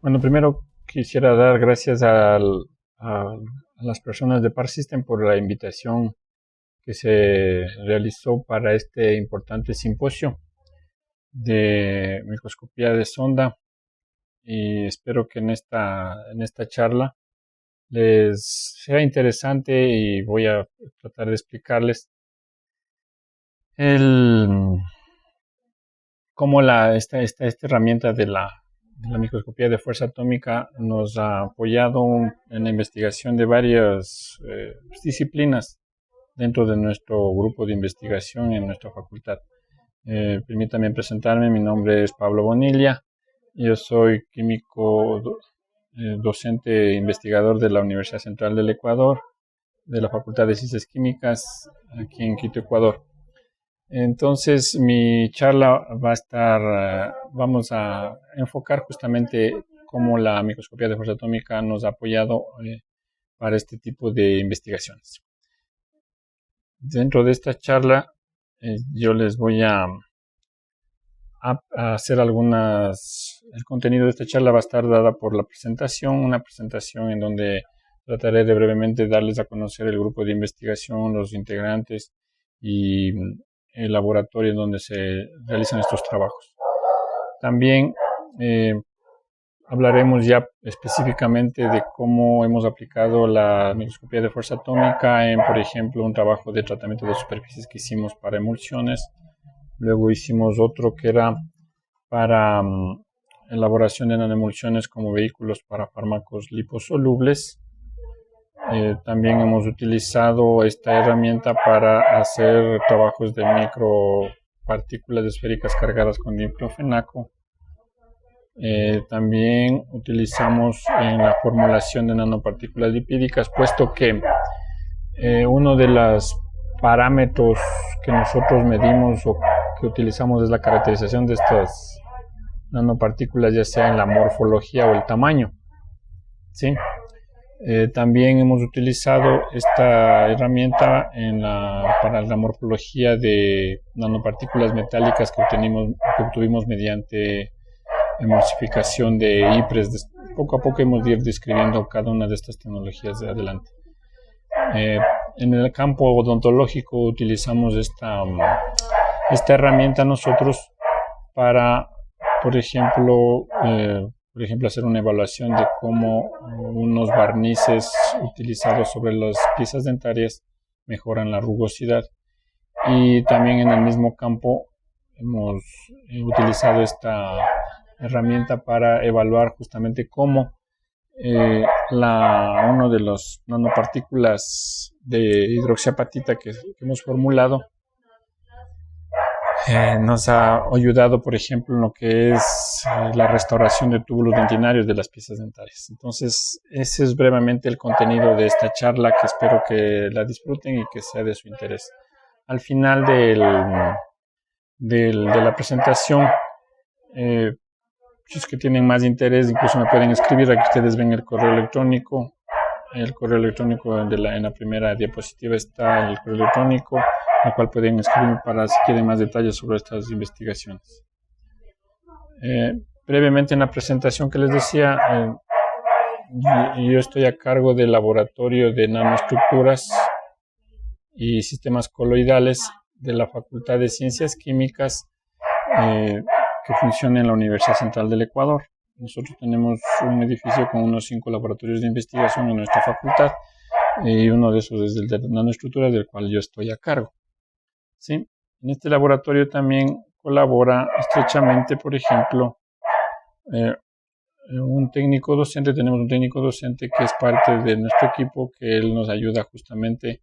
Bueno, primero quisiera dar gracias a las personas de Parsystem por la invitación que se realizó para este importante simposio de microscopía de sonda, y espero que en esta charla les sea interesante y voy a tratar de explicarles el, cómo esta herramienta de la microscopía de fuerza atómica nos ha apoyado en la investigación de varias disciplinas dentro de nuestro grupo de investigación en nuestra facultad. Permítanme presentarme, mi nombre es Pablo Bonilla, yo soy químico docente e investigador de la Universidad Central del Ecuador, de la Facultad de Ciencias Químicas, aquí en Quito, Ecuador. Entonces, mi charla vamos a enfocar justamente cómo la microscopía de fuerza atómica nos ha apoyado para este tipo de investigaciones. Dentro de esta charla, yo les voy a hacer el contenido de esta charla va a estar dada por la presentación, una presentación en donde trataré de brevemente darles a conocer el grupo de investigación, los integrantes y el laboratorio en donde se realizan estos trabajos. También hablaremos ya específicamente de cómo hemos aplicado la microscopía de fuerza atómica en, por ejemplo, un trabajo de tratamiento de superficies que hicimos para emulsiones. Luego hicimos otro que era para elaboración de nanoemulsiones como vehículos para fármacos liposolubles. También hemos utilizado esta herramienta para hacer trabajos de micropartículas esféricas cargadas con diclofenaco. También utilizamos en la formulación de nanopartículas lipídicas, puesto que uno de los parámetros que nosotros medimos o que utilizamos es la caracterización de estas nanopartículas, ya sea en la morfología o el tamaño, ¿sí? También hemos utilizado esta herramienta para la morfología de nanopartículas metálicas que obtuvimos mediante emulsificación de IPRES. Poco a poco hemos ido describiendo cada una de estas tecnologías de adelante. En el campo odontológico utilizamos esta herramienta nosotros para, por ejemplo, hacer una evaluación de cómo unos barnices utilizados sobre las piezas dentarias mejoran la rugosidad. Y también en el mismo campo hemos utilizado esta herramienta para evaluar justamente cómo uno de los nanopartículas de hidroxiapatita que hemos formulado nos ha ayudado, por ejemplo, en lo que es la restauración de túbulos dentinarios de las piezas dentarias. Entonces, ese es brevemente el contenido de esta charla, que espero que la disfruten y que sea de su interés. Al final de la presentación, si es que tienen más interés, incluso me pueden escribir. Aquí ustedes ven el correo electrónico. El correo electrónico en la primera diapositiva está el correo electrónico, al cual pueden escribir para si quieren más detalles sobre estas investigaciones. Brevemente en la presentación que les decía, yo estoy a cargo del laboratorio de nanoestructuras y sistemas coloidales de la Facultad de Ciencias Químicas que funciona en la Universidad Central del Ecuador. Nosotros tenemos un edificio con unos 5 laboratorios de investigación en nuestra facultad, y uno de esos es el de nanoestructuras, del cual yo estoy a cargo. ¿Sí? En este laboratorio también colabora estrechamente, por ejemplo, tenemos un técnico docente que es parte de nuestro equipo, que él nos ayuda justamente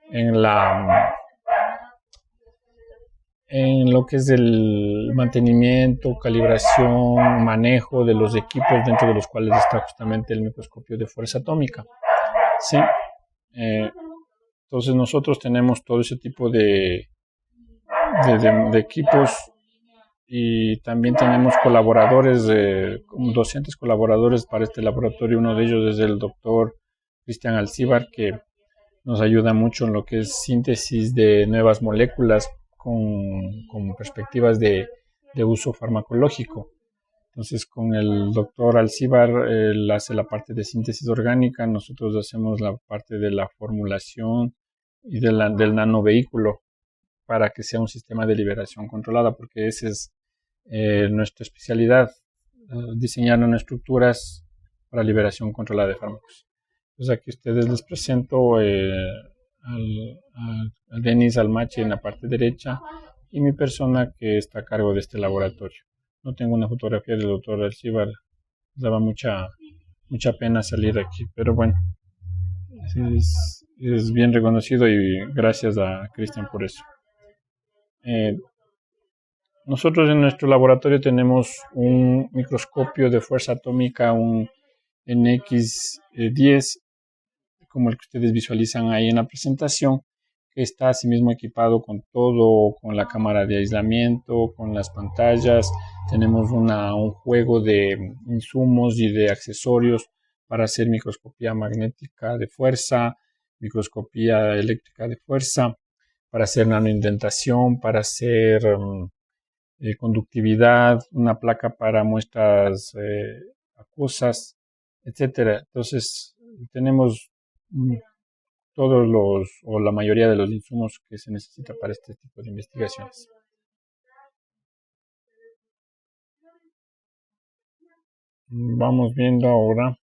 en lo que es el mantenimiento, calibración, manejo de los equipos dentro de los cuales está justamente el microscopio de fuerza atómica. ¿Sí? Entonces nosotros tenemos todo ese tipo de equipos, y también tenemos colaboradores, docentes colaboradores para este laboratorio. Uno de ellos es el doctor Cristian Alcíbar, que nos ayuda mucho en lo que es síntesis de nuevas moléculas con perspectivas de uso farmacológico. Entonces, con el doctor Alcibar, él hace la parte de síntesis orgánica, nosotros hacemos la parte de la formulación y del nanovehículo para que sea un sistema de liberación controlada, porque esa es nuestra especialidad, diseñar nanoestructuras para liberación controlada de fármacos. Entonces, aquí ustedes les presento a Denis Almachi en la parte derecha y mi persona que está a cargo de este laboratorio. No tengo una fotografía del doctor Alcibar, daba mucha pena salir aquí, pero bueno, es bien reconocido y gracias a Cristian por eso. Nosotros en nuestro laboratorio tenemos un microscopio de fuerza atómica, un NX10, como el que ustedes visualizan ahí en la presentación, que está asimismo equipado con todo, con la cámara de aislamiento, con las pantallas. Tenemos un juego de insumos y de accesorios para hacer microscopía magnética de fuerza, microscopía eléctrica de fuerza, para hacer nanoindentación, para hacer conductividad, una placa para muestras acuosas, etcétera. Entonces, tenemos todos o la mayoría de los insumos que se necesita para este tipo de investigaciones. Vamos viendo ahora.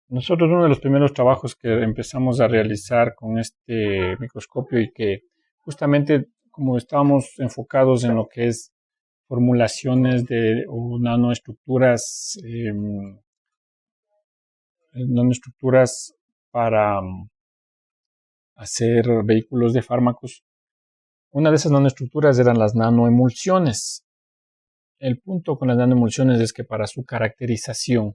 Nosotros uno de los primeros trabajos que empezamos a realizar con este microscopio y que justamente como estábamos enfocados en lo que es formulaciones de nanoestructuras para hacer vehículos de fármacos. Una de esas nanoestructuras eran las nanoemulsiones. El punto con las nanoemulsiones es que para su caracterización,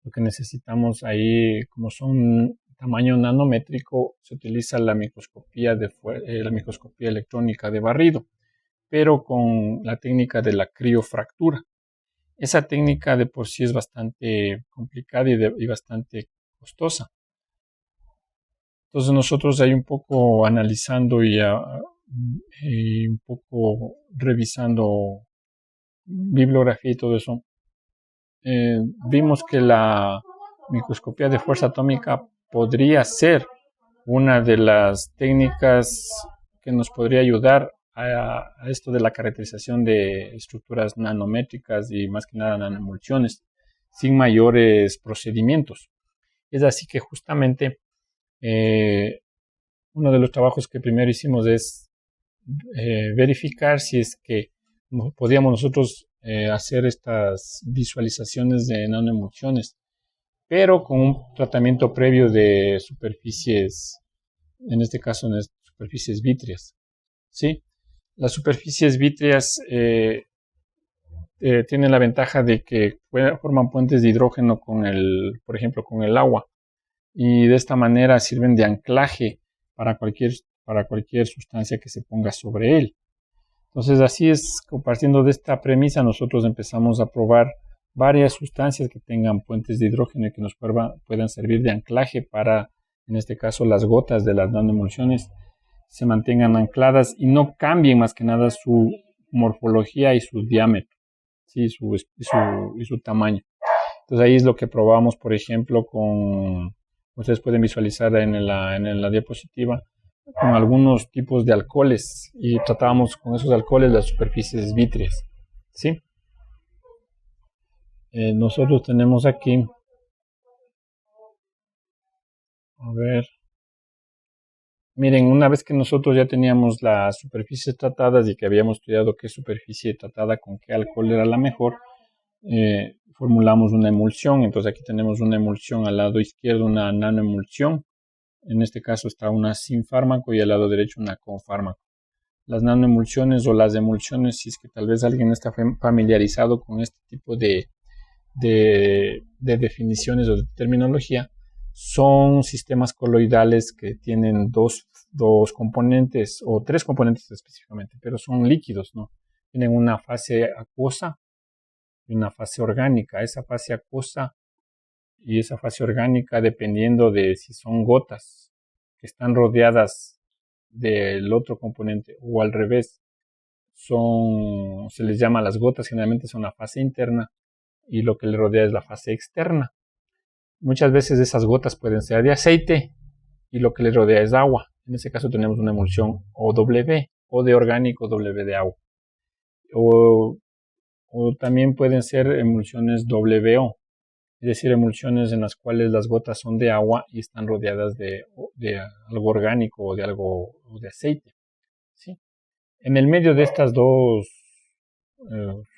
lo que necesitamos ahí, como son tamaño nanométrico, se utiliza la microscopía electrónica de barrido, pero con la técnica de la criofractura. Esa técnica de por sí es bastante complicada y bastante costosa. Entonces nosotros ahí un poco analizando y un poco revisando bibliografía y todo eso, vimos que la microscopía de fuerza atómica podría ser una de las técnicas que nos podría ayudar a esto de la caracterización de estructuras nanométricas y más que nada nanoemulsiones sin mayores procedimientos. Es así que justamente uno de los trabajos que primero hicimos es verificar si es que podíamos nosotros hacer estas visualizaciones de nanoemulsiones, pero con un tratamiento previo de superficies, en este caso superficies vítreas. ¿Sí? Las superficies vítreas tienen la ventaja de que forman puentes de hidrógeno por ejemplo, con el agua, y de esta manera sirven de anclaje para cualquier sustancia que se ponga sobre él. Entonces, así es, partiendo de esta premisa, nosotros empezamos a probar varias sustancias que tengan puentes de hidrógeno y que nos puedan servir de anclaje para, en este caso, las gotas de las nanoemulsiones se mantengan ancladas y no cambien más que nada su morfología y su diámetro, ¿sí? y su tamaño. Entonces, ahí es lo que probamos, por ejemplo, ustedes pueden visualizar en la diapositiva, con algunos tipos de alcoholes y tratábamos con esos alcoholes las superficies vítreas, ¿sí? Nosotros tenemos aquí, a ver, miren, una vez que nosotros ya teníamos las superficies tratadas y que habíamos estudiado qué superficie tratada con qué alcohol era la mejor, formulamos una emulsión. Entonces aquí tenemos una emulsión al lado izquierdo, una nanoemulsión. En este caso está una sin fármaco y al lado derecho una con fármaco. Las nanoemulsiones o las emulsiones, si es que tal vez alguien no está familiarizado con este tipo de definiciones o de terminología, son sistemas coloidales que tienen dos componentes o tres componentes específicamente, pero son líquidos, ¿no? Tienen una fase acuosa y una fase orgánica. Esa fase acuosa y esa fase orgánica, dependiendo de si son gotas que están rodeadas del otro componente o al revés, se les llama las gotas, generalmente son la fase interna y lo que le rodea es la fase externa. Muchas veces esas gotas pueden ser de aceite y lo que le rodea es agua. En ese caso tenemos una emulsión OW, O de orgánico, W de agua. O también pueden ser emulsiones WO, es decir, emulsiones en las cuales las gotas son de agua y están rodeadas de algo orgánico o de algo de aceite. ¿Sí? En el medio de estas dos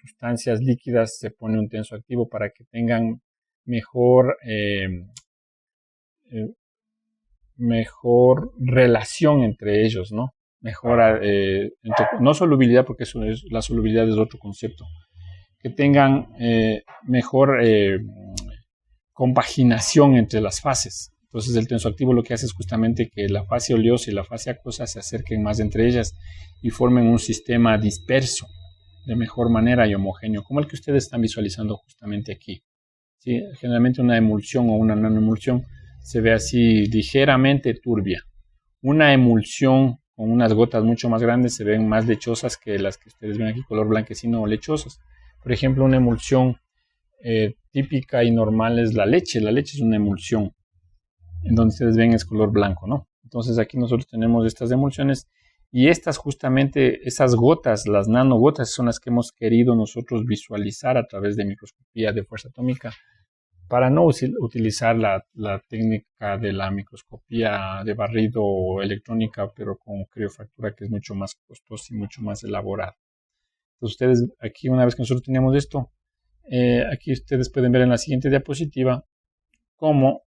sustancias líquidas se pone un tensoactivo para que tengan mejor relación entre ellos, ¿no? Mejor, no solubilidad, porque la solubilidad es otro concepto. Que tengan mejor compaginación entre las fases. Entonces el tensoactivo lo que hace es justamente que la fase oleosa y la fase acuosa se acerquen más entre ellas y formen un sistema disperso de mejor manera y homogéneo, como el que ustedes están visualizando justamente aquí. ¿Sí? Generalmente una emulsión o una nanoemulsión se ve así ligeramente turbia. Una emulsión con unas gotas mucho más grandes se ven más lechosas que las que ustedes ven aquí, color blanquecino o lechosas. Por ejemplo, una emulsión típica y normal es la leche. La leche es una emulsión, en donde ustedes ven es color blanco, ¿no? Entonces aquí nosotros tenemos estas emulsiones y estas justamente, esas gotas, las nanogotas, son las que hemos querido nosotros visualizar a través de microscopía de fuerza atómica para no utilizar la técnica de la microscopía de barrido electrónica, pero con criofractura, que es mucho más costosa y mucho más elaborada. Entonces ustedes aquí, una vez que nosotros teníamos esto, aquí ustedes pueden ver en la siguiente diapositiva cómo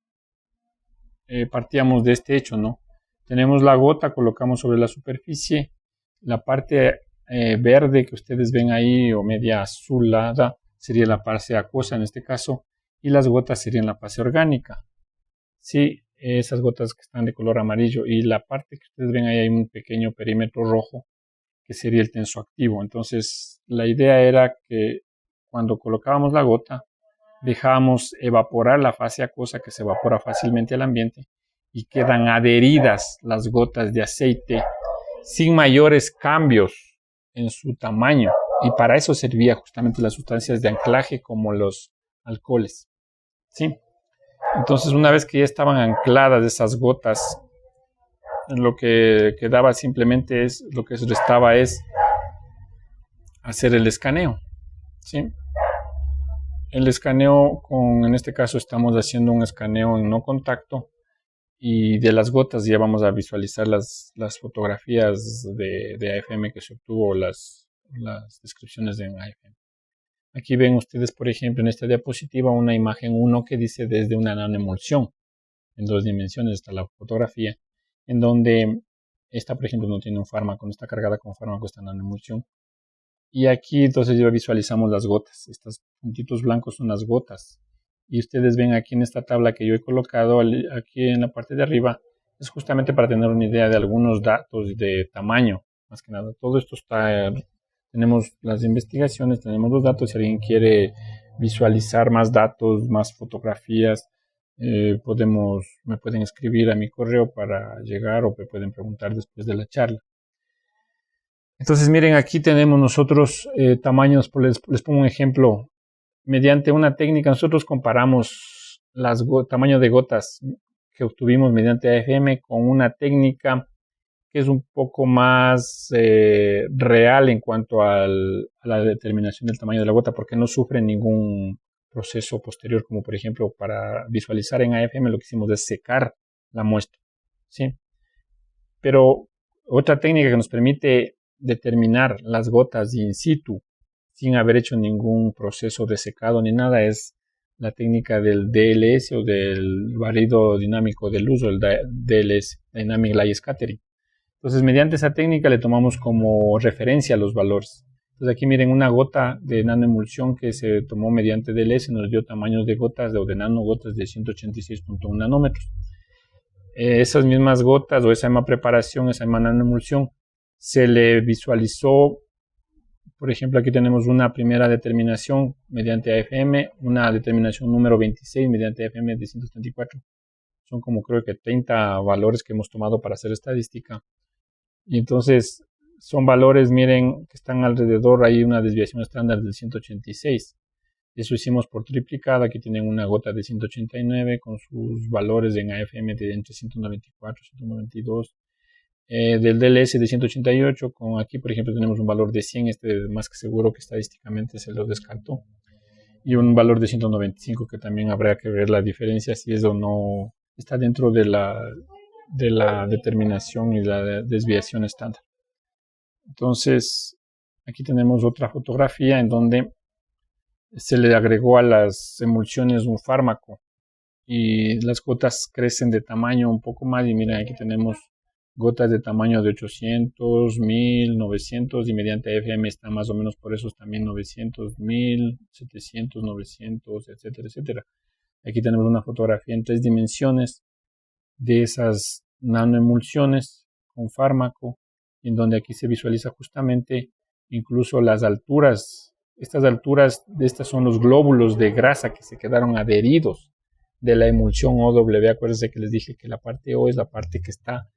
partíamos de este hecho, ¿no? Tenemos la gota, colocamos sobre la superficie, la parte verde que ustedes ven ahí o media azulada sería la fase acuosa en este caso, y las gotas serían la fase orgánica. Sí, esas gotas que están de color amarillo, y la parte que ustedes ven ahí hay un pequeño perímetro rojo que sería el tensoactivo. Entonces la idea era que cuando colocábamos la gota dejábamos evaporar la fase acuosa, que se evapora fácilmente al ambiente, y quedan adheridas las gotas de aceite sin mayores cambios en su tamaño, y para eso servía justamente las sustancias de anclaje como los alcoholes. ¿Sí? Entonces una vez que ya estaban ancladas esas gotas, lo que quedaba simplemente es, lo que restaba es hacer el escaneo. ¿Sí? El escaneo, en este caso estamos haciendo un escaneo en no contacto, y de las gotas ya vamos a visualizar las fotografías de AFM que se obtuvo, las descripciones de AFM. Aquí ven ustedes, por ejemplo, en esta diapositiva una imagen 1 que dice desde una nanoemulsión. En 2 dimensiones está la fotografía, en donde esta, por ejemplo, no tiene un fármaco, no está cargada con fármaco esta nanoemulsión. Y aquí entonces ya visualizamos las gotas. Estos puntitos blancos son las gotas. Y ustedes ven aquí en esta tabla que yo he colocado aquí en la parte de arriba, es justamente para tener una idea de algunos datos de tamaño, más que nada. Todo esto está, tenemos las investigaciones, tenemos los datos. Si alguien quiere visualizar más datos, más fotografías, me pueden escribir a mi correo para llegar, o me pueden preguntar después de la charla. Entonces miren, aquí tenemos nosotros tamaños, les pongo un ejemplo. Mediante una técnica nosotros comparamos tamaño de gotas que obtuvimos mediante AFM con una técnica que es un poco más real en cuanto a la determinación del tamaño de la gota, porque no sufre ningún proceso posterior, como por ejemplo para visualizar en AFM lo que hicimos es secar la muestra, ¿sí? Pero otra técnica que nos permite determinar las gotas in situ sin haber hecho ningún proceso de secado ni nada es la técnica del DLS o del barrido dinámico de luz, o el DLS, Dynamic Light Scattering. Entonces, mediante esa técnica le tomamos como referencia los valores. Entonces, aquí miren una gota de nanoemulsión que se tomó mediante DLS, nos dio tamaños de gotas o de nanogotas de 186.1 nanómetros. Esas mismas gotas o esa misma preparación, esa misma nanoemulsión, se le visualizó. Por ejemplo, aquí tenemos una primera determinación mediante AFM, una determinación número 26 mediante AFM de 134. Son como creo que 30 valores que hemos tomado para hacer estadística. Y entonces son valores, miren, que están alrededor, hay una desviación estándar del 186. Eso hicimos por triplicada. Aquí tienen una gota de 189 con sus valores en AFM de entre 194 y 192. Del DLS de 188, con aquí por ejemplo tenemos un valor de 100, más que seguro que estadísticamente se lo descartó. Y un valor de 195 que también habría que ver la diferencia si eso no está dentro de la determinación y la desviación estándar. Entonces, aquí tenemos otra fotografía en donde se le agregó a las emulsiones un fármaco y las gotas crecen de tamaño un poco más, y miren, aquí tenemos gotas de tamaño de 800, 1000, 900, y mediante FM está más o menos por esos también 900, 1000, 700, 900, etcétera, etcétera. Aquí tenemos una fotografía en 3 dimensiones de esas nanoemulsiones con fármaco, en donde aquí se visualiza justamente incluso las alturas. Estas son los glóbulos de grasa que se quedaron adheridos de la emulsión OW. Acuérdense que les dije que la parte O es la parte que está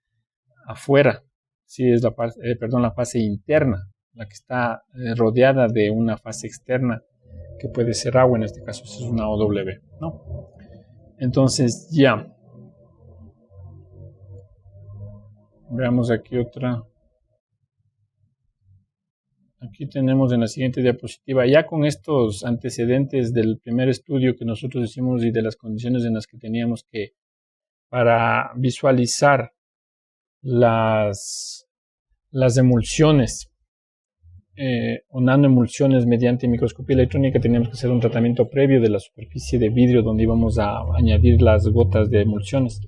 afuera, sí, es la fase interna, la que está rodeada de una fase externa, que puede ser agua, en este caso es una OW, ¿no? Entonces, ya. Veamos aquí otra. Aquí tenemos en la siguiente diapositiva, ya con estos antecedentes del primer estudio que nosotros hicimos y de las condiciones en las que teníamos que, para visualizar las emulsiones o nanoemulsiones mediante microscopía electrónica, teníamos que hacer un tratamiento previo de la superficie de vidrio donde íbamos a añadir las gotas de emulsiones.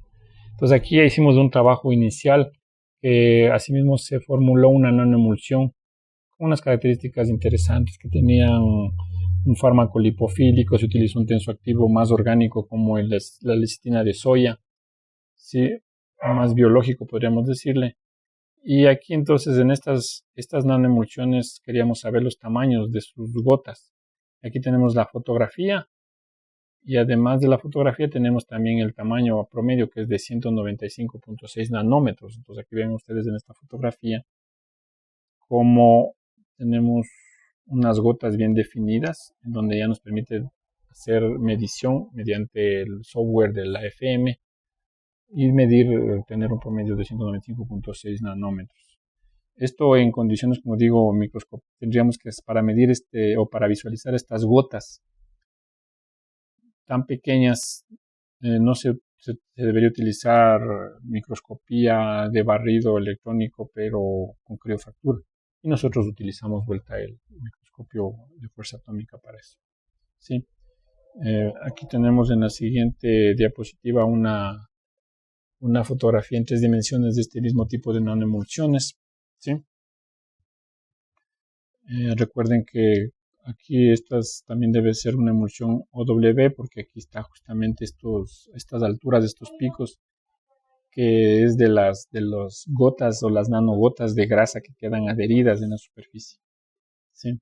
Entonces aquí ya hicimos un trabajo inicial, asimismo se formuló una nanoemulsión con unas características interesantes que tenían un fármaco lipofílico, se utilizó un tensoactivo más orgánico como la lecitina de soya, ¿sí? Más biológico podríamos decirle. Y aquí entonces en estas nanoemulsiones queríamos saber los tamaños de sus gotas. Aquí tenemos la fotografía y además de la fotografía tenemos también el tamaño promedio, que es de 195.6 nanómetros. Entonces aquí ven ustedes en esta fotografía cómo tenemos unas gotas bien definidas, en donde ya nos permite hacer medición mediante el software de la FM y tener un promedio de 195.6 nanómetros. Esto en condiciones, como digo, microscópicas. Tendríamos que, para medir o para visualizar estas gotas tan pequeñas, no se debería utilizar microscopía de barrido electrónico, pero con criofractura. Y nosotros utilizamos el microscopio de fuerza atómica para eso. ¿Sí? Aquí tenemos en la siguiente diapositiva una fotografía en 3 dimensiones de este mismo tipo de nanoemulsiones. ¿Sí? Recuerden que aquí también debe ser una emulsión OW, porque aquí está justamente estas alturas de estos picos, que es de las gotas o las nanogotas de grasa que quedan adheridas en la superficie. ¿Sí?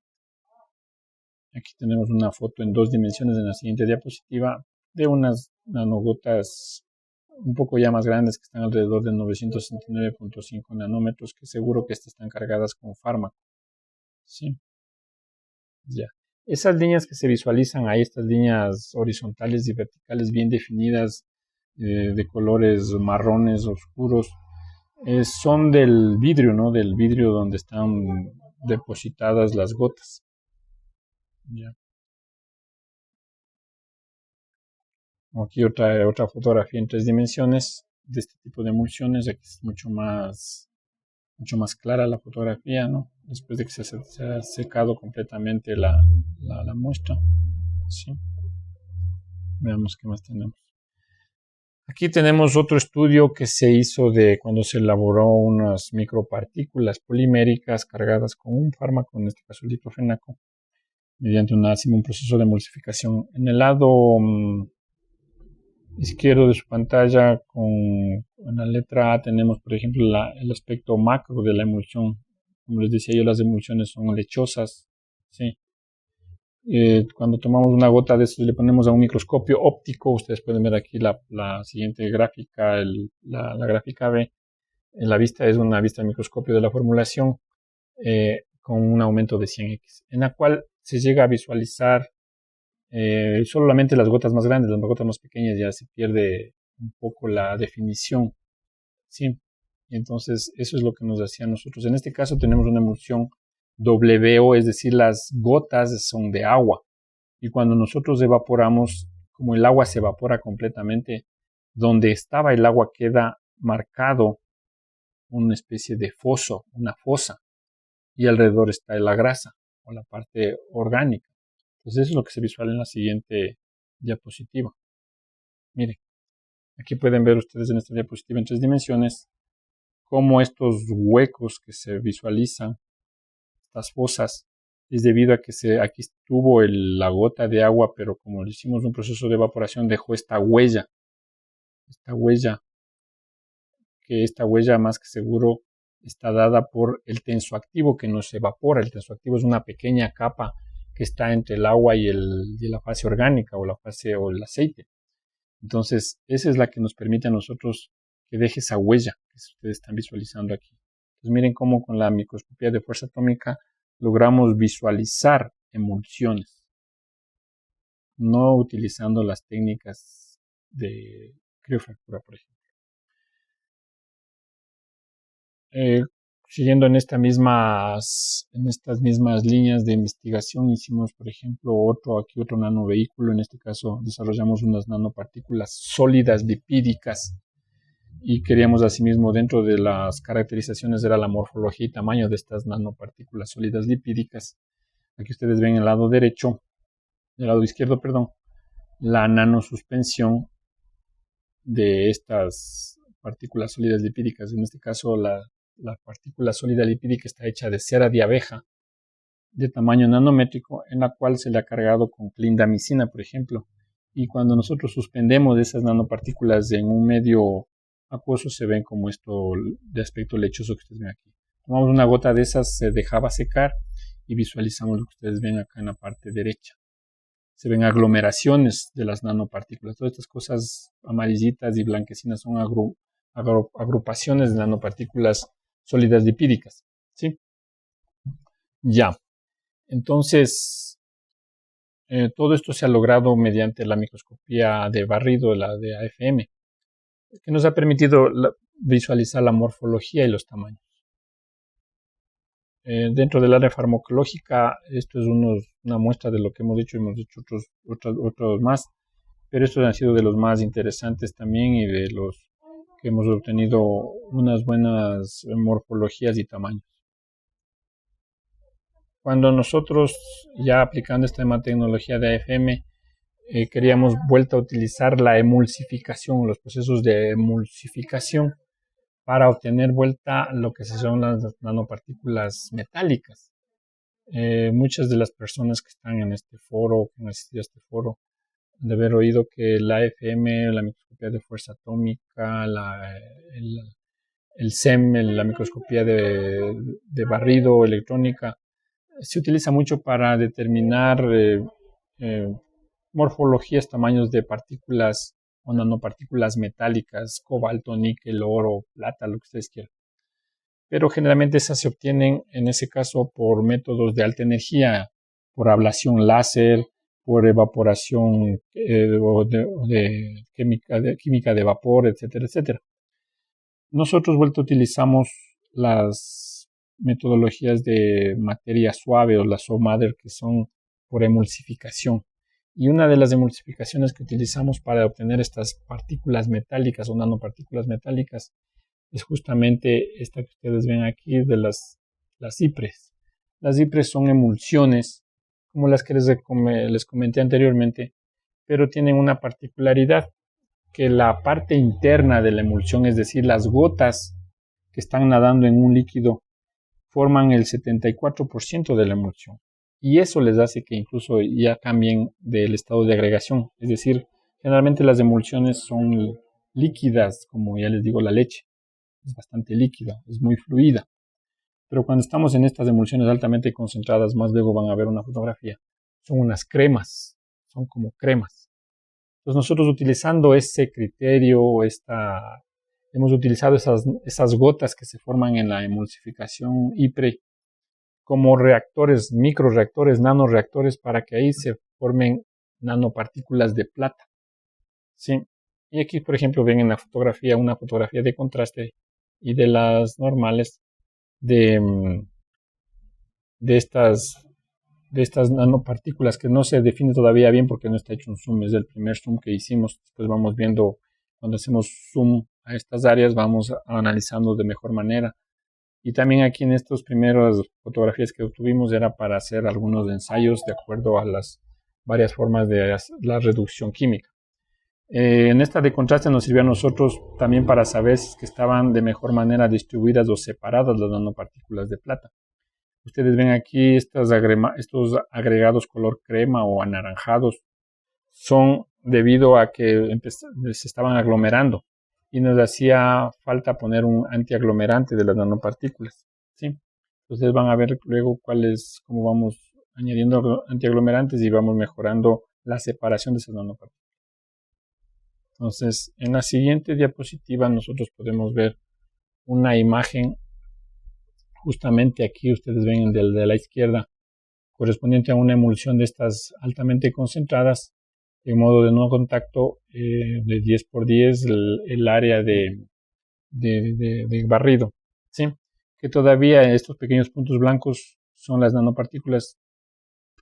Aquí tenemos una foto en 2 dimensiones en la siguiente diapositiva de unas nanogotas un poco ya más grandes, que están alrededor de 969.5 nanómetros, que seguro que estas están cargadas con fármaco. ¿Sí? Ya. Esas líneas que se visualizan ahí, estas líneas horizontales y verticales bien definidas, de colores marrones oscuros, son del vidrio, ¿no? Del vidrio donde están depositadas las gotas. Ya. Aquí otra fotografía en 3 dimensiones de este tipo de emulsiones. Aquí es mucho más clara la fotografía, ¿no? Después de que se ha secado completamente la muestra. ¿Sí? Veamos qué más tenemos. Aquí tenemos otro estudio que se hizo de cuando se elaboró unas micropartículas poliméricas cargadas con un fármaco, en este caso el diclofenaco, mediante un proceso de emulsificación. En el lado izquierdo de su pantalla, en la letra A, tenemos, por ejemplo, el aspecto macro de la emulsión. Como les decía yo, las emulsiones son lechosas, ¿sí? Cuando tomamos una gota de esto y le ponemos a un microscopio óptico, ustedes pueden ver aquí la siguiente gráfica, la gráfica B. La vista es una vista de microscopio de la formulación. con un aumento de 100x, en la cual se llega a visualizar solamente las gotas más grandes, las gotas más pequeñas ya se pierde un poco la definición, ¿sí? Y entonces eso es lo que nos hacía a nosotros. En este caso tenemos una emulsión WO, es decir, las gotas son de agua. Y cuando nosotros evaporamos, como el agua se evapora completamente, donde estaba el agua queda marcado una especie de foso, una fosa, y alrededor está la grasa o la parte orgánica. Entonces eso es lo que se visualiza en la siguiente diapositiva. Miren, aquí pueden ver ustedes en esta diapositiva en 3 dimensiones cómo estos huecos que se visualizan, estas fosas, es debido a que aquí estuvo la gota de agua, pero como le hicimos un proceso de evaporación, dejó esta huella, que esta huella más que seguro está dada por el tensoactivo que no se evapora. El tensoactivo es una pequeña capa que está entre el agua y la fase orgánica o el aceite. Entonces, esa es la que nos permite a nosotros que deje esa huella que ustedes están visualizando aquí. Entonces, miren cómo con la microscopía de fuerza atómica logramos visualizar emulsiones, no utilizando las técnicas de criofractura, por ejemplo. Siguiendo en estas mismas líneas de investigación, hicimos, por ejemplo, otro nanovehículo. En este caso, desarrollamos unas nanopartículas sólidas lipídicas y queríamos asimismo, dentro de las caracterizaciones, era la morfología y tamaño de estas nanopartículas sólidas lipídicas. Aquí ustedes ven el lado izquierdo, la nanosuspensión de estas partículas sólidas lipídicas. En este caso, la partícula sólida lipídica está hecha de cera de abeja de tamaño nanométrico, en la cual se le ha cargado con clindamicina, por ejemplo. Y cuando nosotros suspendemos esas nanopartículas en un medio acuoso, se ven como esto de aspecto lechoso que ustedes ven aquí. Tomamos una gota de esas, se dejaba secar y visualizamos lo que ustedes ven acá en la parte derecha. Se ven aglomeraciones de las nanopartículas. Todas estas cosas amarillitas y blanquecinas son agrupaciones de nanopartículas sólidas lipídicas, ¿sí? Ya. Entonces, todo esto se ha logrado mediante la microscopía de barrido, la de AFM, que nos ha permitido visualizar la morfología y los tamaños. Dentro del área farmacológica, esto es una muestra de lo que hemos hecho otros más, pero estos han sido de los más interesantes también y de los que hemos obtenido unas buenas morfologías y tamaños. Cuando nosotros, ya aplicando esta misma tecnología de AFM, queríamos vuelta a utilizar la emulsificación, los procesos de emulsificación, para obtener vuelta lo que son las nanopartículas metálicas. Muchas de las personas que están en este foro, que han asistido a este foro, han de haber oído que la AFM, la microscopía de fuerza atómica, el SEM, la microscopía de barrido electrónica, se utiliza mucho para determinar morfologías, tamaños de partículas o nanopartículas metálicas, cobalto, níquel, oro, plata, lo que ustedes quieran. Pero generalmente esas se obtienen, en ese caso, por métodos de alta energía, por ablación láser, por evaporación de química de vapor, etcétera, etcétera. Nosotros utilizamos las metodologías de materia suave o la SOMADER, que son por emulsificación. Y una de las emulsificaciones que utilizamos para obtener estas partículas metálicas o nanopartículas metálicas es justamente esta que ustedes ven aquí de las IPRES. Las IPRES son emulsiones, como las que les comenté anteriormente, pero tienen una particularidad, que la parte interna de la emulsión, es decir, las gotas que están nadando en un líquido, forman el 74% de la emulsión. Y eso les hace que incluso ya cambien del estado de agregación. Es decir, generalmente las emulsiones son líquidas, como ya les digo, la leche. Es bastante líquida, es muy fluida. Pero cuando estamos en estas emulsiones altamente concentradas, más luego van a ver una fotografía, son unas cremas, son como cremas. Entonces nosotros, utilizando ese criterio, hemos utilizado esas gotas que se forman en la emulsificación IPRE como reactores, microreactores, nanoreactores, para que ahí se formen nanopartículas de plata. ¿Sí? Y aquí, por ejemplo, ven en la fotografía una fotografía de contraste y de las normales de estas nanopartículas que no se define todavía bien porque no está hecho un zoom, es el primer zoom que hicimos. Después vamos viendo, cuando hacemos zoom a estas áreas, vamos analizando de mejor manera. Y también aquí en estas primeras fotografías que obtuvimos era para hacer algunos ensayos de acuerdo a las varias formas de la reducción química. En esta de contraste nos sirvió a nosotros también para saber si que estaban de mejor manera distribuidas o separadas las nanopartículas de plata. Ustedes ven aquí estos agregados color crema o anaranjados son debido a que se estaban aglomerando y nos hacía falta poner un antiaglomerante de las nanopartículas, ¿sí? Ustedes van a ver luego cómo vamos añadiendo antiaglomerantes y vamos mejorando la separación de esas nanopartículas. Entonces, en la siguiente diapositiva nosotros podemos ver una imagen. Justamente aquí ustedes ven el de la izquierda, correspondiente a una emulsión de estas altamente concentradas en modo de no contacto de 10 por 10 el área de barrido, ¿sí? Que todavía estos pequeños puntos blancos son las nanopartículas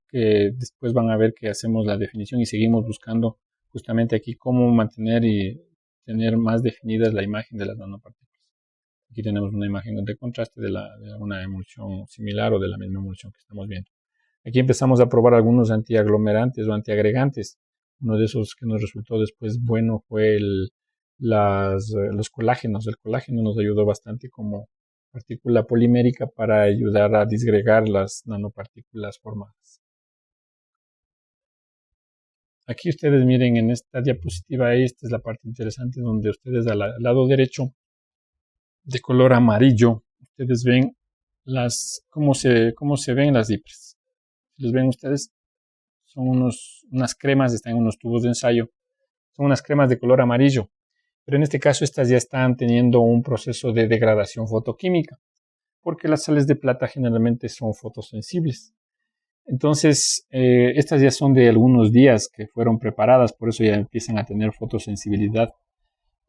que después van a ver que hacemos la definición y seguimos buscando justamente aquí cómo mantener y tener más definidas la imagen de las nanopartículas. Aquí tenemos una imagen de contraste de una emulsión similar o de la misma emulsión que estamos viendo. Aquí empezamos a probar algunos antiaglomerantes o antiagregantes. Uno de esos que nos resultó después bueno fue los colágenos. El colágeno nos ayudó bastante como partícula polimérica para ayudar a disgregar las nanopartículas formadas. Aquí ustedes miren en esta diapositiva, esta es la parte interesante donde ustedes al lado derecho de color amarillo, ustedes ven cómo se ven las DIPRES. ¿Los ven ustedes? Son unas cremas, están en unos tubos de ensayo. Son unas cremas de color amarillo. Pero en este caso estas ya están teniendo un proceso de degradación fotoquímica, porque las sales de plata generalmente son fotosensibles. Entonces, estas ya son de algunos días que fueron preparadas, por eso ya empiezan a tener fotosensibilidad.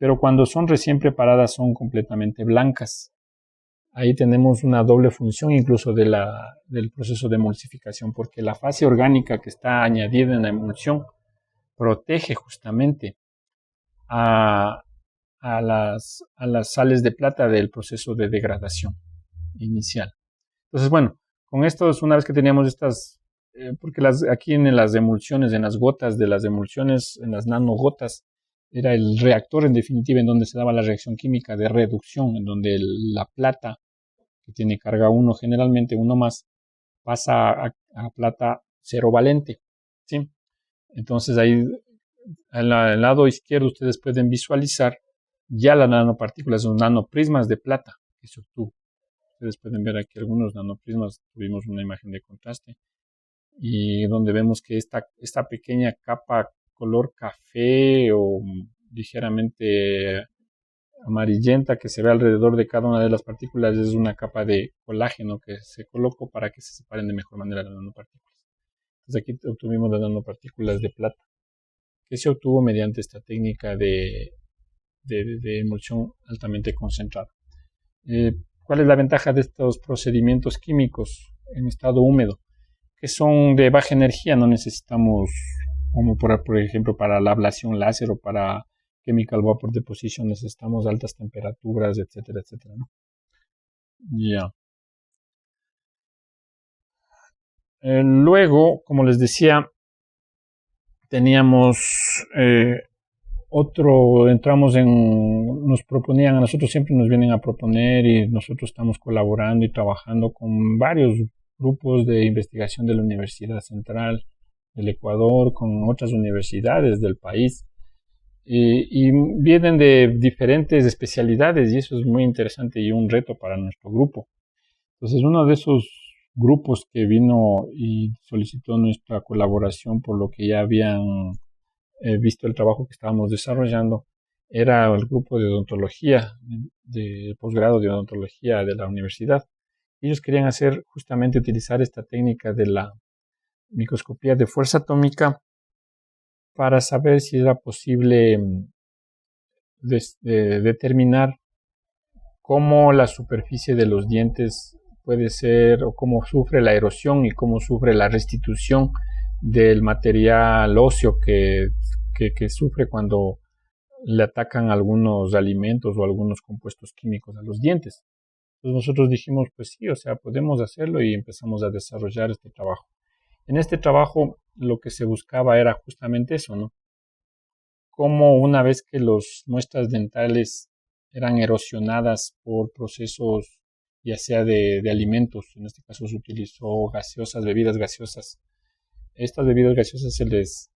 Pero cuando son recién preparadas son completamente blancas. Ahí tenemos una doble función incluso del proceso de emulsificación, porque la fase orgánica que está añadida en la emulsión protege justamente a las sales de plata del proceso de degradación inicial. Entonces, bueno, con esto, una vez que teníamos estas, porque aquí en las emulsiones, en las gotas de las emulsiones, en las nanogotas, era el reactor en definitiva en donde se daba la reacción química de reducción, en donde la plata, que tiene carga 1 generalmente, 1 más, pasa a plata cero valente, ¿sí? Entonces ahí, al lado izquierdo, ustedes pueden visualizar ya las nanopartículas, los nanoprismas de plata que se obtuvo. Ustedes pueden ver aquí algunos nanoprismas, tuvimos una imagen de contraste, y donde vemos que esta pequeña capa color café o ligeramente amarillenta que se ve alrededor de cada una de las partículas es una capa de colágeno que se colocó para que se separen de mejor manera las nanopartículas. Entonces aquí obtuvimos las nanopartículas de plata, que se obtuvo mediante esta técnica de emulsión altamente concentrada. ¿Cuál es la ventaja de estos procedimientos químicos en estado húmedo? Que son de baja energía, no necesitamos, como por ejemplo para la ablación láser o para chemical vapor deposition, necesitamos altas temperaturas, etcétera, etcétera, ¿no? Ya. Luego, como les decía, teníamos nos proponían, a nosotros siempre nos vienen a proponer y nosotros estamos colaborando y trabajando con varios grupos de investigación de la Universidad Central del Ecuador, con otras universidades del país, y vienen de diferentes especialidades y eso es muy interesante y un reto para nuestro grupo. Entonces, uno de esos grupos que vino y solicitó nuestra colaboración por lo que ya habían visto el trabajo que estábamos desarrollando era el grupo de odontología, de posgrado de odontología de la universidad, Ellos querían hacer justamente utilizar esta técnica de la microscopía de fuerza atómica para saber si era posible determinar cómo la superficie de los dientes puede ser o cómo sufre la erosión y cómo sufre la restitución del material óseo que sufre cuando le atacan algunos alimentos o algunos compuestos químicos a los dientes. Entonces nosotros dijimos, pues sí, o sea, podemos hacerlo y empezamos a desarrollar este trabajo. En este trabajo lo que se buscaba era justamente eso, ¿no? Cómo una vez que las muestras dentales eran erosionadas por procesos ya sea de alimentos, en este caso se utilizó gaseosas, bebidas gaseosas. Estas bebidas gaseosas se les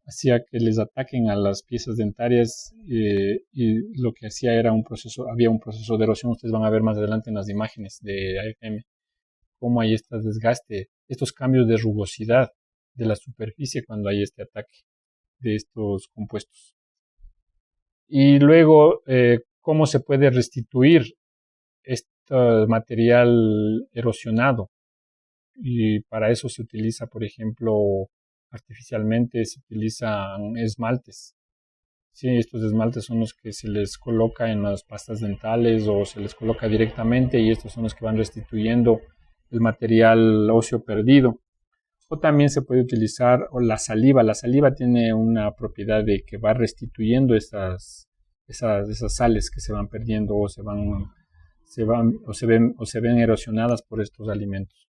hacía que les ataquen a las piezas dentarias y lo que hacía era había un proceso de erosión. Ustedes van a ver más adelante en las imágenes de AFM cómo hay este desgaste, estos cambios de rugosidad de la superficie cuando hay este ataque de estos compuestos. Y luego, cómo se puede restituir este material erosionado. Y para eso se utiliza, por ejemplo, artificialmente se utilizan esmaltes. Sí, estos esmaltes son los que se les coloca en las pastas dentales o se les coloca directamente y estos son los que van restituyendo el material óseo perdido. O también se puede utilizar la saliva. La saliva tiene una propiedad de que va restituyendo esas sales que se van perdiendo o se ven erosionadas por estos alimentos.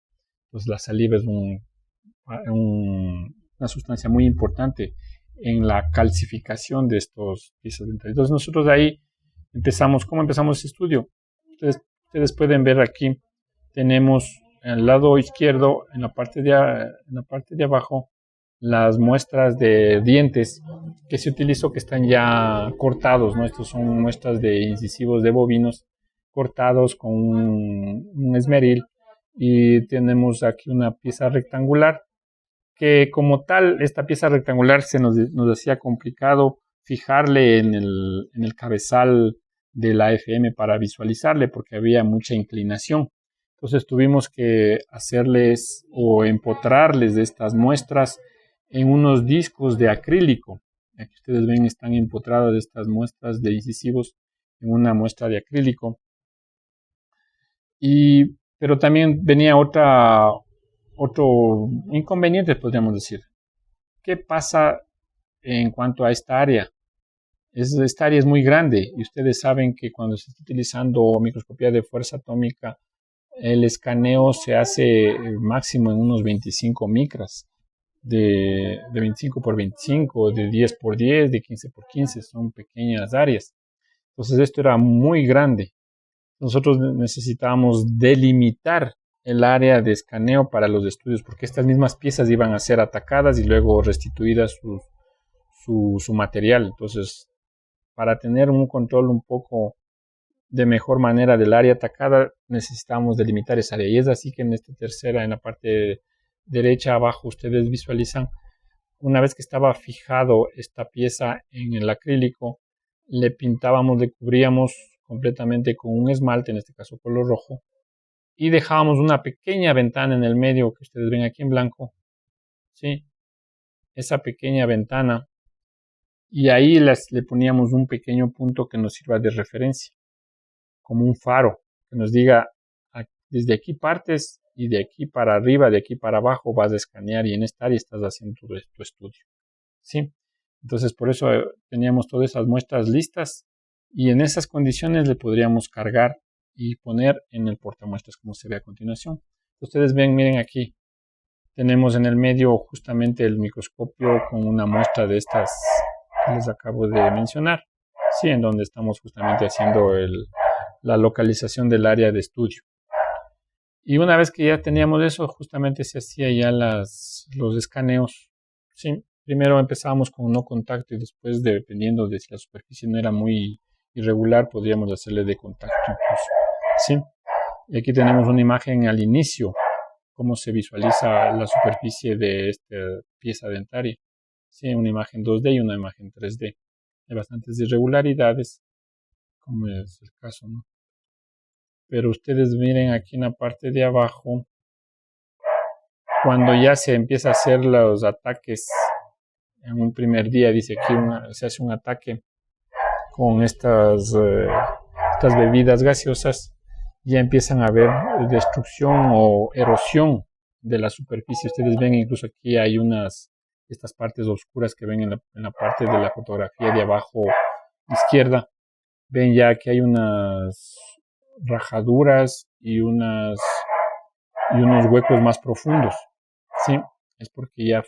Entonces la saliva es una sustancia muy importante en la calcificación de estos piezas dentales. Entonces nosotros de ahí ¿cómo empezamos este estudio? Ustedes pueden ver aquí, tenemos al lado izquierdo, en la parte de abajo, las muestras de dientes que se utilizó que están ya cortados, ¿no? Estos son muestras de incisivos de bovinos cortados con un esmeril y tenemos aquí una pieza rectangular que como tal, esta pieza rectangular se nos hacía complicado fijarle en el cabezal de la FM para visualizarle porque había mucha inclinación. Entonces tuvimos que hacerles o empotrarles de estas muestras en unos discos de acrílico. Aquí ustedes ven, están empotradas estas muestras de incisivos en una muestra de acrílico. Pero también venía otro inconveniente, podríamos decir. ¿Qué pasa en cuanto a esta área? Esta área es muy grande y ustedes saben que cuando se está utilizando microscopía de fuerza atómica, el escaneo se hace máximo en unos 25 micras, de 25 por 25, de 10 por 10, de 15 por 15, son pequeñas áreas. Entonces esto era muy grande. Nosotros necesitábamos delimitar el área de escaneo para los estudios, porque estas mismas piezas iban a ser atacadas y luego restituidas su material. Entonces, para tener un control un poco de mejor manera del área atacada, necesitamos delimitar esa área. Y es así que en esta tercera, en la parte derecha abajo, ustedes visualizan, una vez que estaba fijado esta pieza en el acrílico, le pintábamos, le cubríamos completamente con un esmalte, en este caso color rojo, y dejábamos una pequeña ventana en el medio que ustedes ven aquí en blanco, ¿sí? Esa pequeña ventana, y ahí le poníamos un pequeño punto que nos sirva de referencia, como un faro, que nos diga, desde aquí partes y de aquí para arriba, de aquí para abajo vas a escanear y en esta área estás haciendo tu estudio, ¿sí? Entonces por eso teníamos todas esas muestras listas y en esas condiciones le podríamos cargar y poner en el portamuestras como se ve a continuación. Ustedes ven, miren aquí, tenemos en el medio justamente el microscopio con una muestra de estas que les acabo de mencionar, sí, en donde estamos justamente haciendo la localización del área de estudio. Y una vez que ya teníamos eso, justamente se hacía ya los escaneos, sí. Primero empezábamos con no contacto y después, dependiendo de si la superficie no era muy irregular, podríamos hacerle de contacto incluso. ¿Sí? Y aquí tenemos una imagen al inicio, cómo se visualiza la superficie de esta pieza dentaria. Sí, una imagen 2D y una imagen 3D. Hay bastantes irregularidades, como es el caso, ¿no? pero ustedes miren aquí en la parte de abajo, cuando ya se empieza a hacer los ataques en un primer día, dice aquí se hace un ataque con estas bebidas gaseosas, ya empiezan a haber destrucción o erosión de la superficie. Ustedes ven, incluso aquí hay estas partes oscuras que ven en la parte de la fotografía de abajo izquierda. Ven ya que hay unas rajaduras y unos huecos más profundos. Sí, es porque ya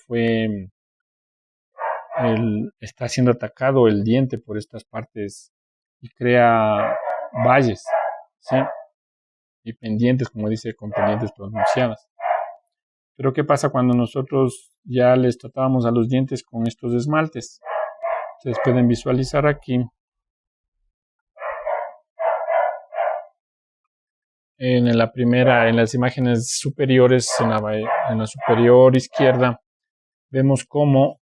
está siendo atacado el diente por estas partes y crea valles, ¿sí? Y pendientes, como dice, con pendientes pronunciadas. Pero ¿qué pasa cuando nosotros ya les tratábamos a los dientes con estos esmaltes? Ustedes pueden visualizar aquí en las imágenes superiores, en la superior izquierda, vemos cómo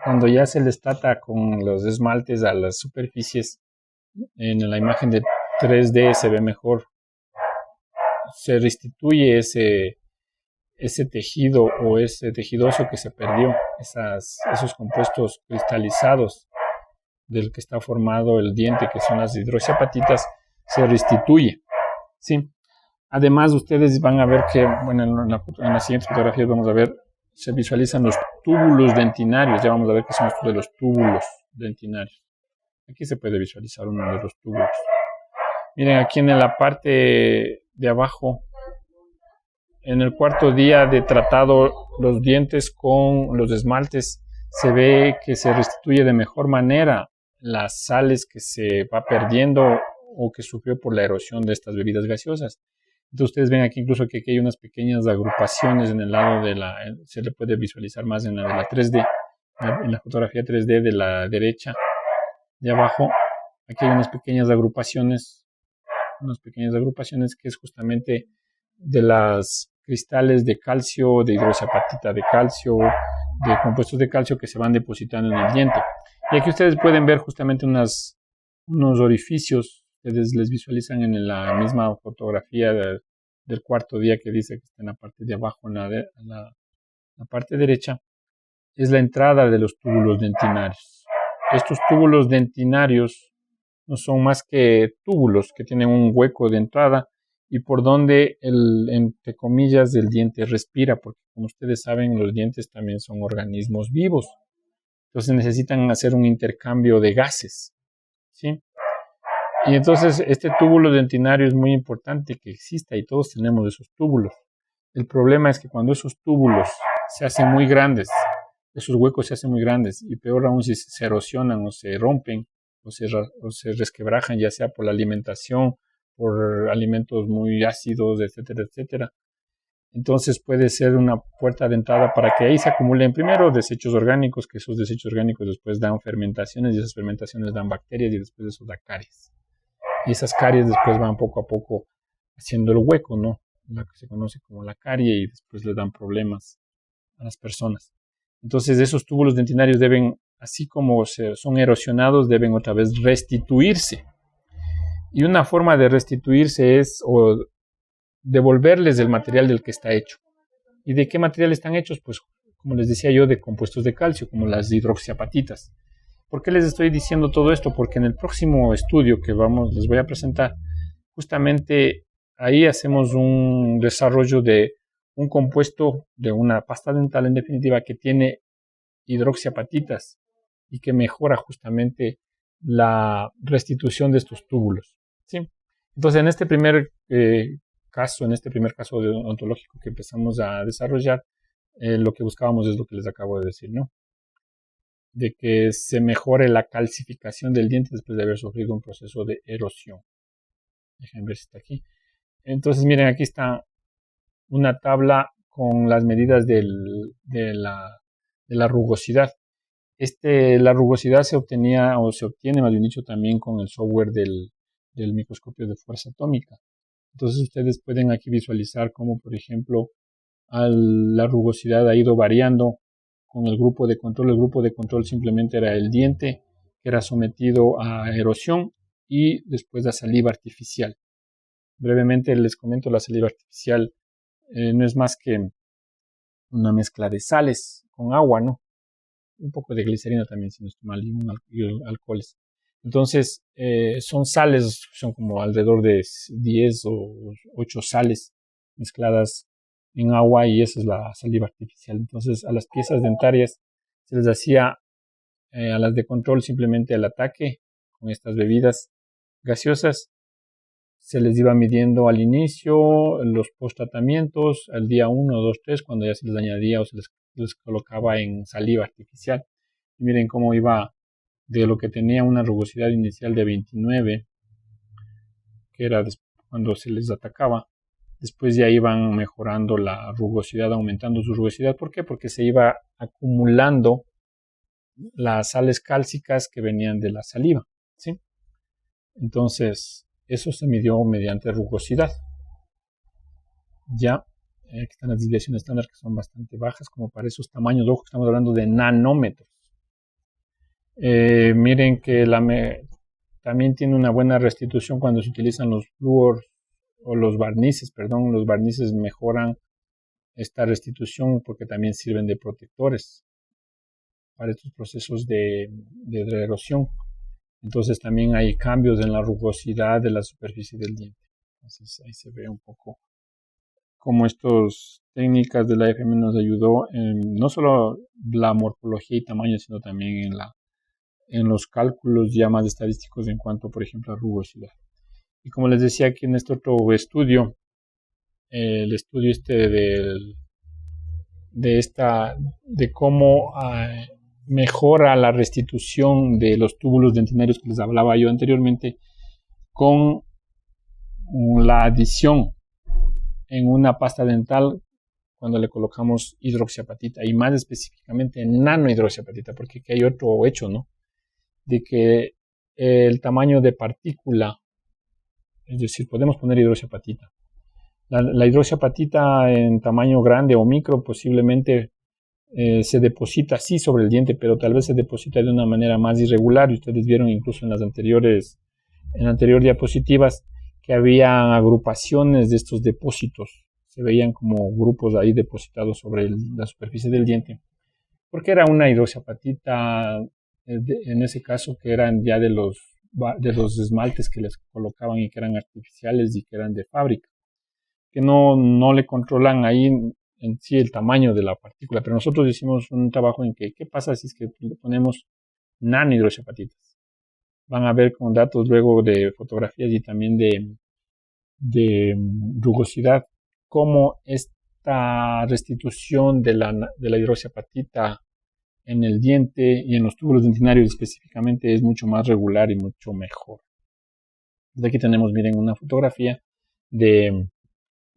cuando ya se les trata con los esmaltes a las superficies, en la imagen de 3D se ve mejor, se restituye ese tejido o ese tejidoso que se perdió, esos compuestos cristalizados del que está formado el diente, que son las hidroxiapatitas, se restituye, ¿sí? Además, ustedes van a ver que, bueno, en las siguientes fotografías vamos a ver, se visualizan los túbulos dentinarios, ya vamos a ver qué son estos de los túbulos dentinarios. Aquí se puede visualizar uno de los túbulos. Miren, aquí en la parte de abajo, en el cuarto día de tratado los dientes con los esmaltes, se ve que se restituye de mejor manera las sales que se va perdiendo o que sufrió por la erosión de estas bebidas gaseosas. Entonces ustedes ven aquí incluso que aquí hay unas pequeñas agrupaciones en el lado se le puede visualizar más en la de la 3D, en la fotografía 3D de la derecha de abajo. Aquí hay unas pequeñas agrupaciones que es justamente de las cristales de calcio, de hidroxiapatita de calcio, de compuestos de calcio que se van depositando en el diente. Y aquí ustedes pueden ver justamente unos orificios. Ustedes les visualizan en la misma fotografía del cuarto día que dice que está en la parte de abajo, en la parte derecha, es la entrada de los túbulos dentinarios. Estos túbulos dentinarios no son más que túbulos que tienen un hueco de entrada y por donde entre comillas, el diente respira, porque como ustedes saben, los dientes también son organismos vivos. Entonces necesitan hacer un intercambio de gases, ¿sí? Y entonces este túbulo dentinario es muy importante que exista y todos tenemos esos túbulos. El problema es que cuando esos túbulos se hacen muy grandes, esos huecos se hacen muy grandes y peor aún si se erosionan o se rompen o se resquebrajan, ya sea por la alimentación, por alimentos muy ácidos, etcétera, etcétera. Entonces puede ser una puerta de entrada para que ahí se acumulen primero desechos orgánicos, que esos desechos orgánicos después dan fermentaciones y esas fermentaciones dan bacterias y después eso da caries. Y esas caries después van poco a poco haciendo el hueco, ¿no? La que se conoce como la carie y después le dan problemas a las personas. Entonces esos túbulos dentinarios deben, así como son erosionados, deben otra vez restituirse. Y una forma de restituirse es o devolverles el material del que está hecho. ¿Y de qué material están hechos? Pues, como les decía yo, de compuestos de calcio, como las hidroxiapatitas. ¿Por qué les estoy diciendo todo esto? Porque en el próximo estudio que les voy a presentar, justamente ahí hacemos un desarrollo de un compuesto de una pasta dental, en definitiva, que tiene hidroxiapatitas y que mejora justamente la restitución de estos túbulos, ¿sí? Entonces, en este primer caso ontológico que empezamos a desarrollar, lo que buscábamos es lo que les acabo de decir, ¿no? De que se mejore la calcificación del diente después de haber sufrido un proceso de erosión. Déjenme ver si está aquí. Entonces, miren, aquí está una tabla con las medidas de la rugosidad. La rugosidad se obtiene, más bien dicho, también con el software del microscopio de fuerza atómica. Entonces ustedes pueden aquí visualizar cómo, por ejemplo, la rugosidad ha ido variando con el grupo de control. El grupo de control simplemente era el diente que era sometido a erosión y después a saliva artificial. Brevemente les comento, la saliva artificial no es más que una mezcla de sales con agua, ¿no? Un poco de glicerina también, si no estoy mal, y alcoholes. Entonces, son sales, son como alrededor de 10 o 8 sales mezcladas en agua, y esa es la saliva artificial. Entonces, a las piezas dentarias se les hacía, a las de control, simplemente al ataque con estas bebidas gaseosas. Se les iba midiendo al inicio, los post-tratamientos, al día 1, 2, 3, cuando ya se les añadía o se les colocaba en saliva artificial. Y miren cómo iba de lo que tenía una rugosidad inicial de 29, que era cuando se les atacaba. Después ya iban mejorando la rugosidad, aumentando su rugosidad. ¿Por qué? Porque se iba acumulando las sales cálcicas que venían de la saliva, ¿sí? Entonces, eso se midió mediante rugosidad. Ya, aquí están las desviaciones estándar, que son bastante bajas, como para esos tamaños de ojo, estamos hablando de nanómetros. Miren que también tiene una buena restitución cuando se utilizan los flúor o los barnices, perdón. Los barnices mejoran esta restitución porque también sirven de protectores para estos procesos de erosión. Entonces también hay cambios en la rugosidad de la superficie del diente. Entonces ahí se ve un poco cómo estas técnicas de la FM nos ayudó en no solo la morfología y tamaño, sino también en los cálculos ya más estadísticos en cuanto, por ejemplo, a rugosidad. Y como les decía aquí en este otro estudio, el estudio de cómo mejora la restitución de los túbulos dentinarios que les hablaba yo anteriormente, con la adición en una pasta dental cuando le colocamos hidroxiapatita, y más específicamente nanohidroxiapatita, porque aquí hay otro hecho, ¿no? De que el tamaño de partícula, es decir, podemos poner hidroxiapatita. La hidroxiapatita en tamaño grande o micro posiblemente se deposita sí sobre el diente, pero tal vez se deposita de una manera más irregular, y ustedes vieron incluso en las anteriores diapositivas que había agrupaciones de estos depósitos, se veían como grupos ahí depositados sobre la superficie del diente, porque era una hidroxiapatita, en ese caso, que eran ya de los esmaltes que les colocaban y que eran artificiales y que eran de fábrica, que no le controlan ahí en sí el tamaño de la partícula. Pero nosotros hicimos un trabajo en que, ¿qué pasa si es que le ponemos nanohidroxiapatitas? Van a ver con datos luego de fotografías y también de rugosidad, cómo esta restitución de la hidroxiapatita en el diente y en los túbulos dentinarios específicamente es mucho más regular y mucho mejor. Desde aquí tenemos, miren, una fotografía de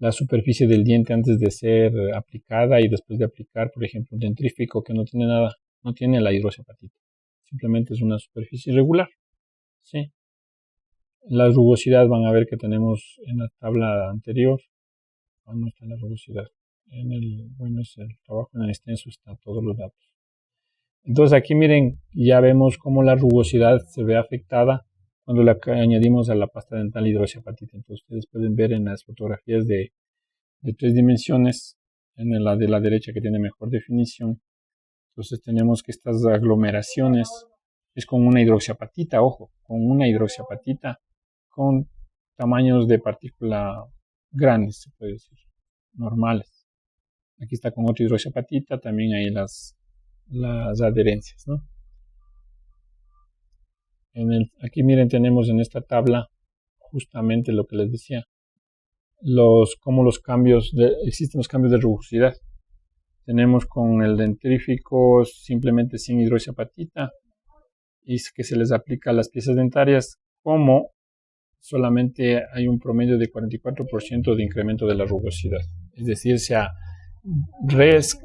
la superficie del diente antes de ser aplicada y después de aplicar, por ejemplo, un dentrífico que no tiene nada, no tiene la hidroxiapatita, simplemente es una superficie irregular, ¿sí? La rugosidad van a ver que tenemos en la tabla anterior. No está la rugosidad. Es el trabajo en el extenso, está todos los datos. Entonces aquí miren, ya vemos cómo la rugosidad se ve afectada cuando la añadimos a la pasta dental hidroxiapatita. Entonces ustedes pueden ver en las fotografías de 3 dimensiones, en la de la derecha, que tiene mejor definición. Entonces tenemos que estas aglomeraciones es con una hidroxiapatita, ojo, con una hidroxiapatita con tamaños de partícula grandes, se puede decir, normales. Aquí está con otra hidroxiapatita, también hay las adherencias, ¿no? Aquí miren, tenemos en esta tabla justamente lo que les decía, existen los cambios de rugosidad. Tenemos con el dentrífico simplemente sin hidroxiapatita, y que se les aplica a las piezas dentarias, como solamente hay un promedio de 44% de incremento de la rugosidad. Es decir, se ha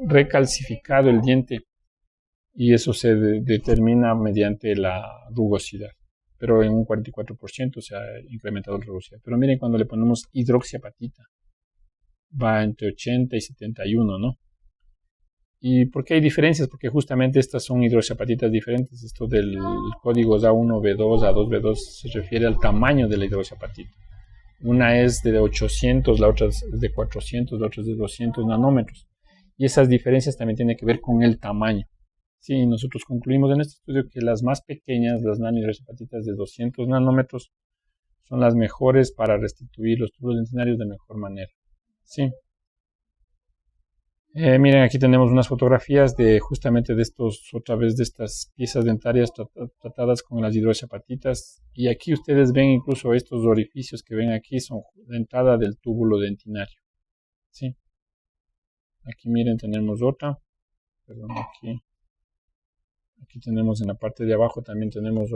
recalcificado el diente, y eso se determina mediante la rugosidad. Pero en un 44% se ha incrementado la rugosidad. Pero miren, cuando le ponemos hidroxiapatita, va entre 80 y 71, ¿no? ¿Y por qué hay diferencias? Porque justamente estas son hidroxiapatitas diferentes. Esto del código A1, B2, A2, B2 se refiere al tamaño de la hidroxiapatita. Una es de 800, la otra es de 400, la otra es de 200 nanómetros. Y esas diferencias también tienen que ver con el tamaño. Sí, nosotros concluimos en este estudio que las más pequeñas, las nanohidroxiapatitas de 200 nanómetros, son las mejores para restituir los túbulos dentinarios de mejor manera. Sí. Miren, aquí tenemos unas fotografías de justamente de otra vez de estas piezas dentarias tratadas con las hidroxiapatitas. Y aquí ustedes ven incluso estos orificios que ven aquí son la entrada del túbulo dentinario. Sí. Aquí miren, tenemos otra. Perdón, aquí tenemos en la parte de abajo también tenemos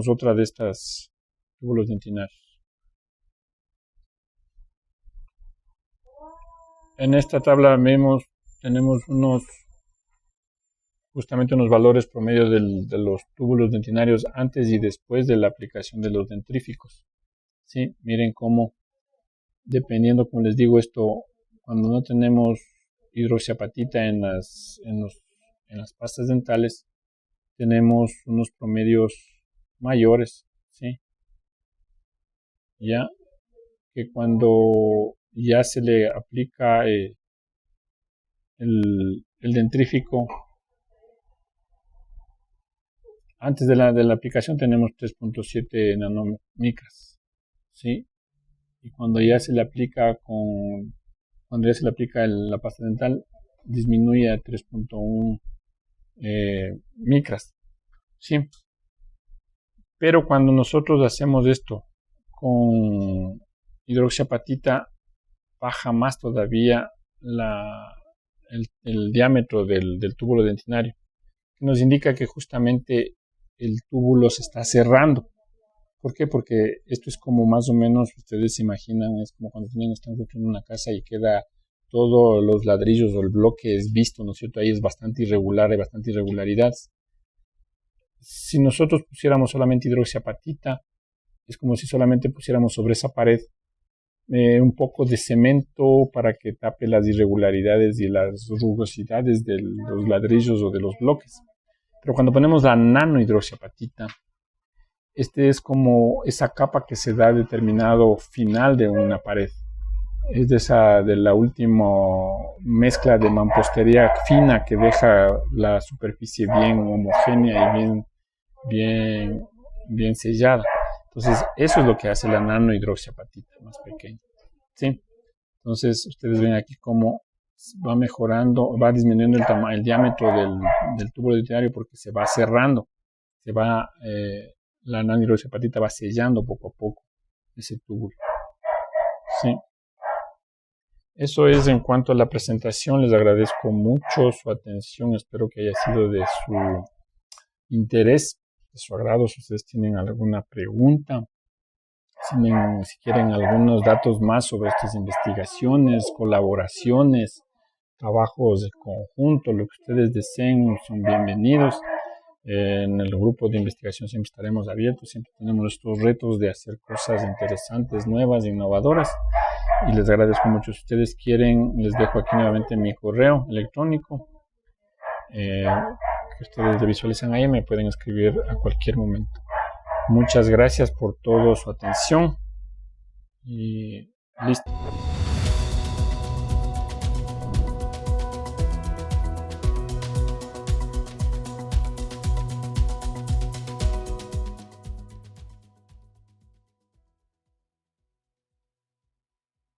otra de estas túbulos dentinarios. En esta tabla tenemos justamente unos valores promedio de los túbulos dentinarios antes y después de la aplicación de los dentríficos. ¿Sí? Miren cómo, dependiendo, como les digo, esto, cuando no tenemos hidroxiapatita en las pastas dentales, tenemos unos promedios mayores, ¿sí? Ya que cuando ya se le aplica el dentrífico, antes de la aplicación tenemos 3.7 nanomicras, ¿sí? Y cuando ya se le aplica la pasta dental, disminuye a 3.1 micras, ¿sí? Pero cuando nosotros hacemos esto con hidroxiapatita, baja más todavía el diámetro del túbulo dentinario, que nos indica que justamente el túbulo se está cerrando. ¿Por qué? Porque esto es como más o menos, ustedes se imaginan, es como cuando están construyendo una casa y queda todos los ladrillos o el bloque es visto, ¿no es cierto? Ahí es bastante irregular, hay bastante irregularidades. Si nosotros pusiéramos solamente hidroxiapatita, es como si solamente pusiéramos sobre esa pared un poco de cemento para que tape las irregularidades y las rugosidades de los ladrillos o de los bloques. Pero cuando ponemos la nanohidroxiapatita, este es como esa capa que se da determinado final de una pared. Es de la última mezcla de mampostería fina que deja la superficie bien homogénea y bien sellada. Entonces, eso es lo que hace la nanohidroxiapatita más pequeña. ¿Sí? Entonces, ustedes ven aquí cómo va mejorando, va disminuyendo el diámetro del túbulo dentinario porque se va cerrando. La nanohidroxiapatita va sellando poco a poco ese túbulo. ¿Sí? Eso es en cuanto a la presentación. Les agradezco mucho su atención. Espero que haya sido de su interés, de su agrado. Si ustedes tienen alguna pregunta, si quieren algunos datos más sobre estas investigaciones, colaboraciones, trabajos de conjunto, lo que ustedes deseen, son bienvenidos. En el grupo de investigación siempre estaremos abiertos, siempre tenemos estos retos de hacer cosas interesantes, nuevas, innovadoras. Y les agradezco mucho. Si ustedes quieren, les dejo aquí nuevamente mi correo electrónico. Que ustedes visualizan ahí, me pueden escribir a cualquier momento. Muchas gracias por toda su atención. Y listo.